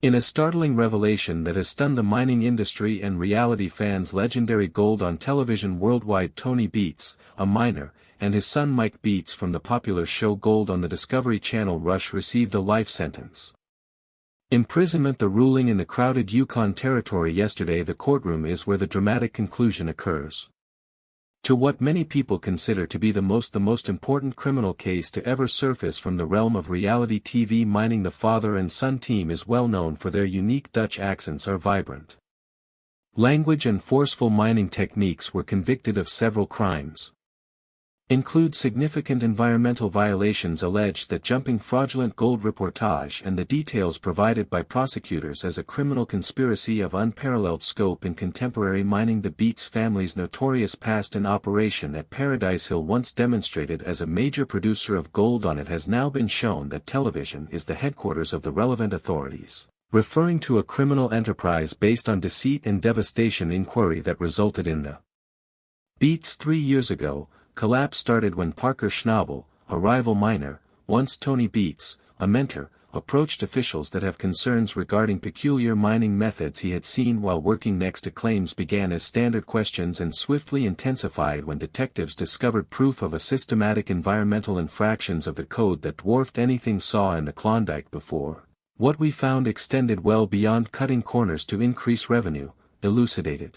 In a startling revelation that has stunned the mining industry and reality fans, legendary gold on television worldwide Tony Beets, a miner, and his son Mike Beets from the popular show Gold on the Discovery Channel Rush received a life sentence. Imprisonment. The ruling in the crowded Yukon Territory yesterday. The courtroom is where the dramatic conclusion occurs to what many people consider to be the most important criminal case to ever surface from the realm of reality TV mining. The father and son team is well known for their unique Dutch accents are vibrant language and forceful mining techniques. Were convicted of several crimes. Include significant environmental violations alleged that jumping fraudulent gold reportage and the details provided by prosecutors as a criminal conspiracy of unparalleled scope in contemporary mining. The Beets family's notorious past in operation at Paradise Hill, once demonstrated as a major producer of gold on it, has now been shown that television is the headquarters of the relevant authorities, referring to a criminal enterprise based on deceit and devastation. Inquiry that resulted in the Beets 3 years ago. Collapse started when Parker Schnabel, a rival miner, once Tony Beets, a mentor, approached officials that have concerns regarding peculiar mining methods he had seen while working next to. Claims began as standard questions and swiftly intensified when detectives discovered proof of a systematic environmental infractions of the code that dwarfed anything saw in the Klondike before. What we found extended well beyond cutting corners to increase revenue, elucidated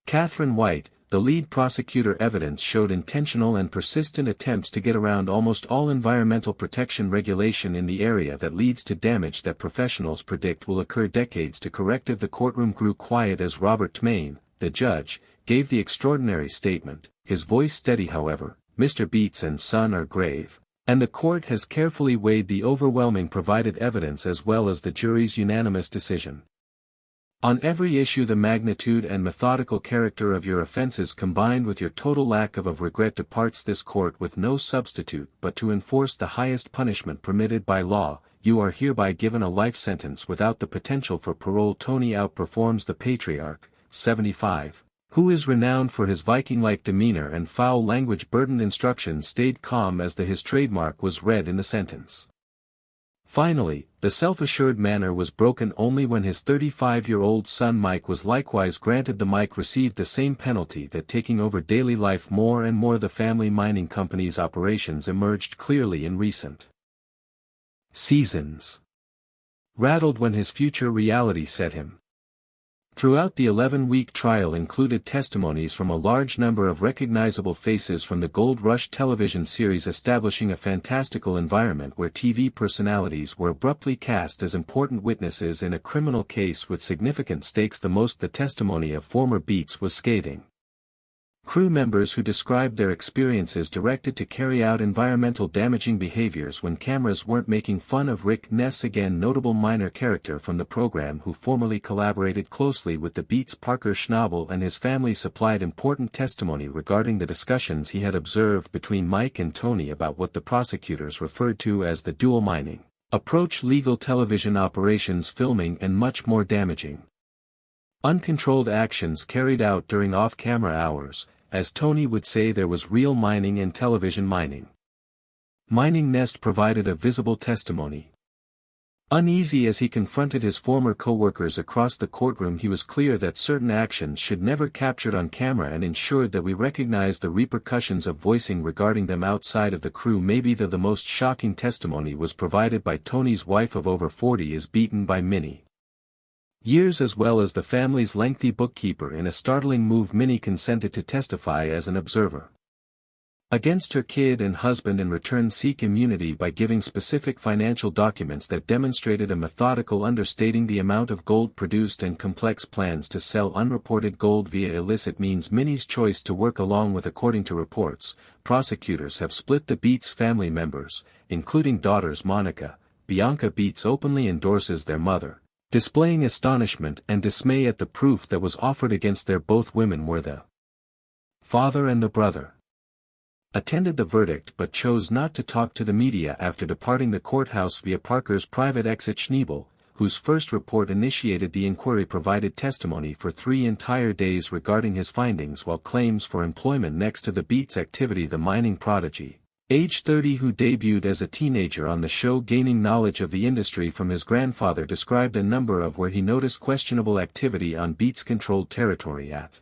Catherine White, the lead prosecutor. Evidence showed intentional and persistent attempts to get around almost all environmental protection regulation in the area that leads to damage that professionals predict will occur decades to correct it. The courtroom grew quiet as Robert Tmain, the judge, gave the extraordinary statement, his voice steady. However, Mr. Beets and son are grave, and the court has carefully weighed the overwhelming provided evidence as well as the jury's unanimous decision. On every issue, the magnitude and methodical character of your offenses combined with your total lack of regret departs this court with no substitute but to enforce the highest punishment permitted by law. You are hereby given a life sentence without the potential for parole. Tony outperforms the patriarch, 75, who is renowned for his Viking-like demeanor and foul language-burdened instructions. Stayed calm as his trademark was read in the sentence. Finally, the self-assured manner was broken only when his 35-year-old son Mike was likewise granted. The Mike received the same penalty that taking over daily life more and more. The family mining company's operations emerged clearly in recent seasons. Rattled when his future reality set him. Throughout the 11-week trial included testimonies from a large number of recognizable faces from the Gold Rush television series, establishing a fantastical environment where TV personalities were abruptly cast as important witnesses in a criminal case with significant stakes. The testimony of former Beets was scathing. Crew members who described their experiences directed to carry out environmental damaging behaviors when cameras weren't making fun of Rick Ness, again notable minor character from the program who formerly collaborated closely with the Beets. Parker Schnabel and his family supplied important testimony regarding the discussions he had observed between Mike and Tony about what the prosecutors referred to as the dual mining approach, legal television operations, filming, and much more. Damaging uncontrolled actions carried out during off-camera hours. As Tony would say, there was real mining and television mining. Mining Nest provided a visible testimony. Uneasy as he confronted his former co-workers across the courtroom, he was clear that certain actions should never captured on camera and ensured that we recognize the repercussions of voicing regarding them outside of the crew. Maybe the most shocking testimony was provided by Tony's wife of over 40 is beaten by Minnie. Years as well as the family's lengthy bookkeeper. In a startling move, Minnie consented to testify as an observer against her kid and husband in return seek immunity by giving specific financial documents that demonstrated a methodical understating the amount of gold produced and complex plans to sell unreported gold via illicit means. Minnie's choice to work along with, according to reports, prosecutors have split the Beets family members, including daughters Monica. Bianca Beets openly endorses their mother, displaying astonishment and dismay at the proof that was offered against their. Both women were the father and the brother. Attended the verdict but chose not to talk to the media after departing the courthouse via Parker's private exit. Schnabel, whose first report initiated the inquiry, provided testimony for 3 entire days regarding his findings while claims for employment next to the Beets activity. The mining prodigy, age 30, who debuted as a teenager on the show, gaining knowledge of the industry from his grandfather, described a number of where he noticed questionable activity on Beets-controlled territory at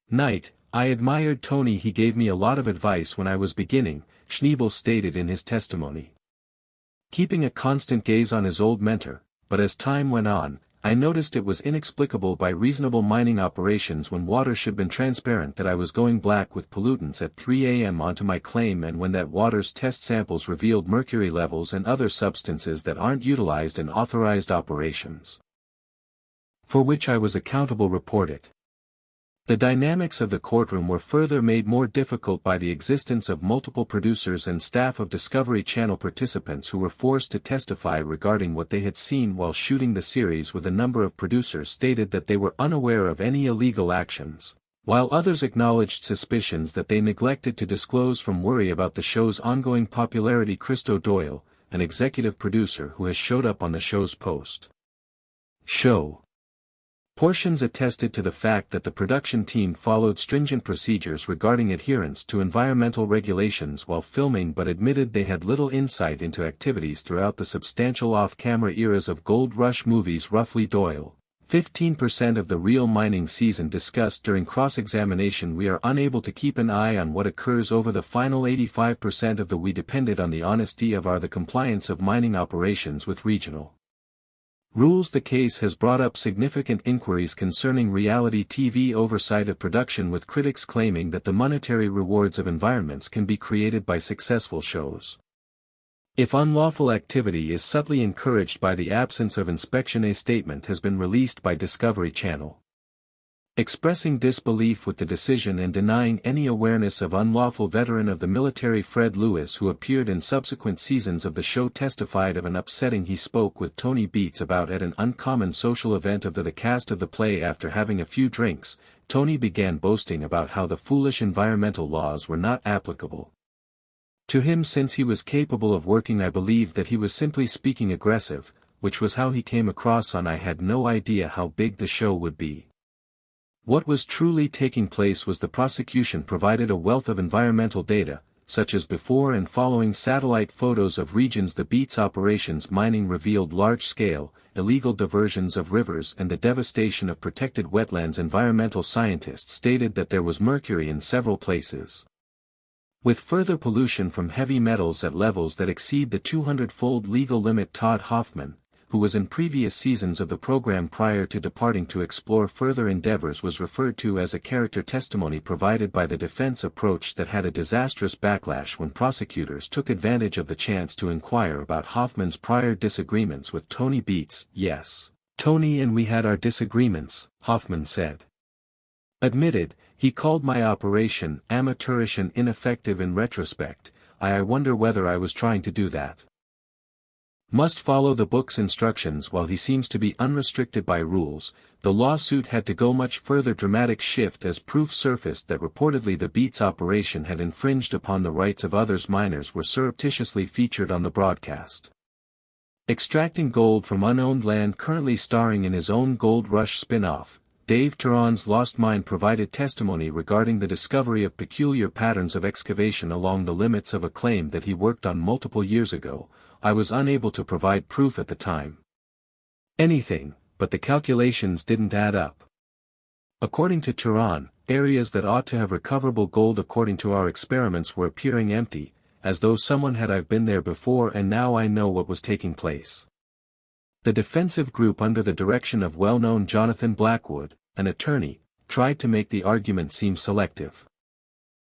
night. "I admired Tony. He gave me a lot of advice when I was beginning," Schneebel stated in his testimony. Keeping a constant gaze on his old mentor, but as time went on, "I noticed it was inexplicable by reasonable mining operations when water should been transparent that I was going black with pollutants at 3 a.m. onto my claim, and when that water's test samples revealed mercury levels and other substances that aren't utilized in authorized operations, for which I was accountable," reported. The dynamics of the courtroom were further made more difficult by the existence of multiple producers and staff of Discovery Channel participants who were forced to testify regarding what they had seen while shooting the series, with a number of producers stated that they were unaware of any illegal actions, while others acknowledged suspicions that they neglected to disclose from worry about the show's ongoing popularity. Christo Doyle, an executive producer who has showed up on the show's post-show portions, attested to the fact that the production team followed stringent procedures regarding adherence to environmental regulations while filming, but admitted they had little insight into activities throughout the substantial off-camera eras of Gold Rush movies. Roughly Doyle, 15% of the real mining season discussed during cross-examination. "We are unable to keep an eye on what occurs over the final 85% of the we depended on the honesty of the compliance of mining operations with regional rules." The case has brought up significant inquiries concerning reality TV oversight of production, with critics claiming that the monetary rewards of environments can be created by successful shows if unlawful activity is subtly encouraged by the absence of inspection. A statement has been released by Discovery Channel, expressing disbelief with the decision and denying any awareness of unlawful. Veteran of the military Fred Lewis, who appeared in subsequent seasons of the show, testified of an upsetting he spoke with Tony Beets about at an uncommon social event of the cast of the play. After having a few drinks, Tony began boasting about how the foolish environmental laws were not applicable to him since he was capable of working. "I believed that he was simply speaking aggressive, which was how he came across on. I had no idea how big the show would be." What was truly taking place was the prosecution provided a wealth of environmental data, such as before and following satellite photos of regions the Beets operations mining revealed large-scale, illegal diversions of rivers and the devastation of protected wetlands. Environmental scientists stated that there was mercury in several places, with further pollution from heavy metals at levels that exceed the 200-fold legal limit. Todd Hoffman, who was in previous seasons of the program prior to departing to explore further endeavors, was referred to as a character. Testimony provided by the defense approach that had a disastrous backlash when prosecutors took advantage of the chance to inquire about Hoffman's prior disagreements with Tony Beets. "Yes, Tony and we had our disagreements," Hoffman said. Admitted, "He called my operation amateurish and ineffective in retrospect. I wonder whether I was trying to do that. Must follow the book's instructions." While he seems to be unrestricted by rules, the lawsuit had to go much further. Dramatic shift as proof surfaced that reportedly the Beets operation had infringed upon the rights of others. Miners were surreptitiously featured on the broadcast, extracting gold from unowned land. Currently starring in his own Gold Rush spin-off, Dave Turan's Lost Mine provided testimony regarding the discovery of peculiar patterns of excavation along the limits of a claim that he worked on multiple years ago. "I was unable to provide proof at the time. Anything, but the calculations didn't add up. According to Turan, areas that ought to have recoverable gold according to our experiments were appearing empty, as though someone had. I've been there before and now I know what was taking place." The defensive group, under the direction of well-known Jonathan Blackwood, an attorney, tried to make the argument seem selective.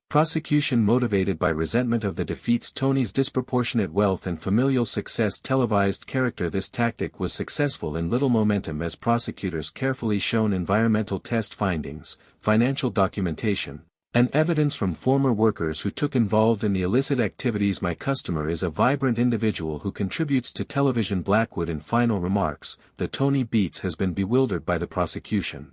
Prosecution motivated by resentment of the defeats Tony's disproportionate wealth and familial success televised character. This tactic was successful in little momentum as prosecutors carefully shown environmental test findings, financial documentation, and evidence from former workers who took involved in the illicit activities. "My customer is a vibrant individual who contributes to television." Blackwood in final remarks, "The Tony Beets has been bewildered by the prosecution.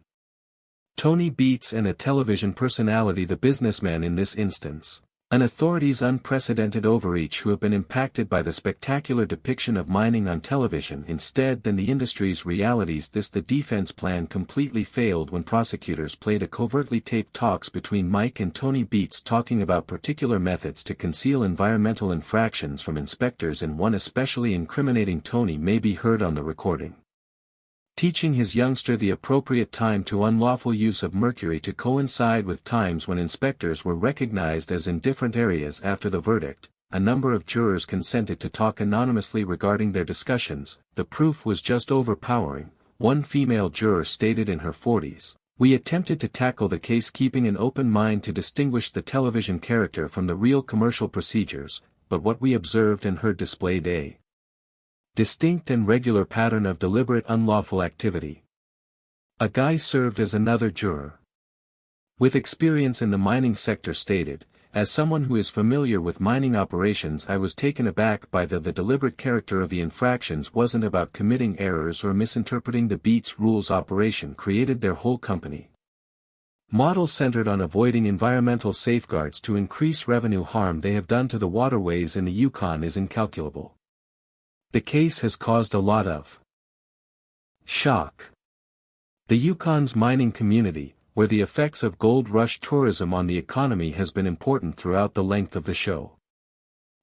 Tony Beets and a television personality, the businessman in this instance, An authority's unprecedented overreach who have been impacted by the spectacular depiction of mining on television instead than the industry's realities. The defense plan completely failed when prosecutors played a covertly taped talks between Mike and Tony Beets talking about particular methods to conceal environmental infractions from inspectors, and one especially incriminating Tony may be heard on the recording. Teaching his youngster the appropriate time to unlawful use of mercury to coincide with times when inspectors were recognized as in different areas. After the verdict, a number of jurors consented to talk anonymously regarding their discussions. The proof was just overpowering. One female juror stated in her 40s, "We attempted to tackle the case keeping an open mind to distinguish the television character from the real commercial procedures, but what we observed and heard displayed a distinct and regular pattern of deliberate unlawful activity." A guy served as another juror with experience in the mining sector stated, "As someone who is familiar with mining operations, I was taken aback by the deliberate character of the infractions wasn't about committing errors or misinterpreting the Beets rules. Operation created their whole company model centered on avoiding environmental safeguards to increase revenue. Harm they have done to the waterways in the Yukon is incalculable. The case has caused a lot of shock. The Yukon's mining community, where the effects of gold rush tourism on the economy has been important throughout the length of the show.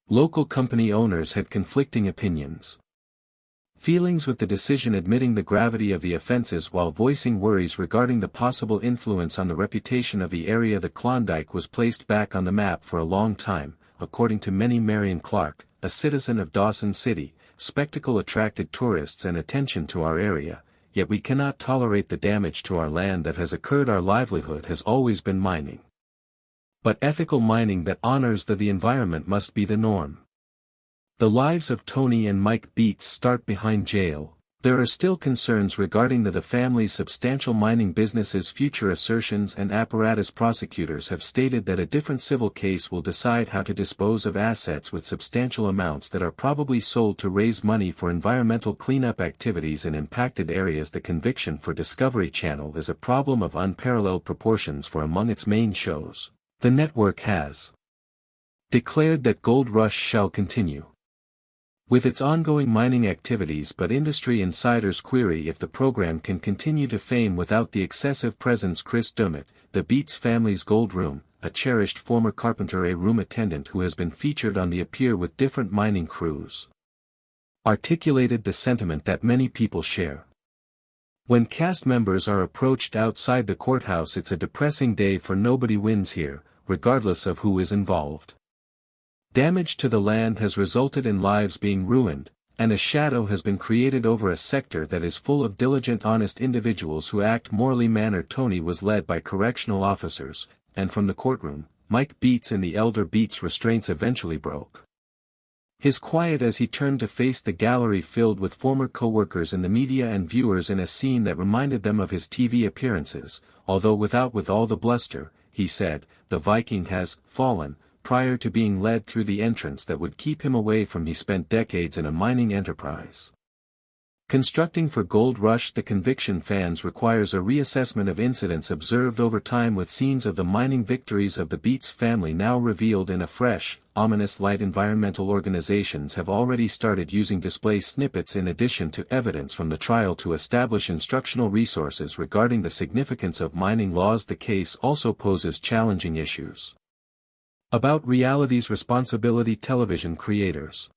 Local company owners had conflicting opinions. Feelings with the decision, admitting the gravity of the offenses while voicing worries regarding the possible influence on the reputation of the area. The Klondike was placed back on the map for a long time, according to many. Marion Clark, a citizen of Dawson City, spectacle attracted tourists and attention to our area, yet we cannot tolerate the damage to our land that has occurred. Our livelihood has always been mining. But ethical mining that honors the environment must be the norm. The lives of Tony and Mike Beets start behind jail. There are still concerns regarding the family's substantial mining business's future. Assertions and apparatus. Prosecutors have stated that a different civil case will decide how to dispose of assets with substantial amounts that are probably sold to raise money for environmental cleanup activities in impacted areas. The conviction for Discovery Channel is a problem of unparalleled proportions, for among its main shows, the network has declared that Gold Rush shall continue with its ongoing mining activities, but industry insiders query if the program can continue to fame without the excessive presence. Chris Dummett, the Beets family's gold room, a cherished former carpenter, a room attendant who has been featured on The Appear with different mining crews, articulated the sentiment that many people share. When cast members are approached outside the courthouse, it's a depressing day, for nobody wins here, regardless of who is involved. Damage to the land has resulted in lives being ruined, and a shadow has been created over a sector that is full of diligent, honest individuals who act morally. Manor. Tony was led by correctional officers, and from the courtroom, Mike Beets and the elder Beets restraints eventually broke. His quiet as he turned to face the gallery filled with former co-workers in the media and viewers in a scene that reminded them of his TV appearances, although with all the bluster, he said, "The Viking has fallen," prior to being led through the entrance that would keep him away from. He spent decades in a mining enterprise constructing for Gold Rush. The conviction fans requires a reassessment of incidents observed over time, with scenes of the mining victories of the Beets family now revealed in a fresh, ominous light. Environmental organizations have already started using display snippets in addition to evidence from the trial to establish instructional resources regarding the significance of mining laws. The case also poses challenging issues about reality's responsibility. Television creators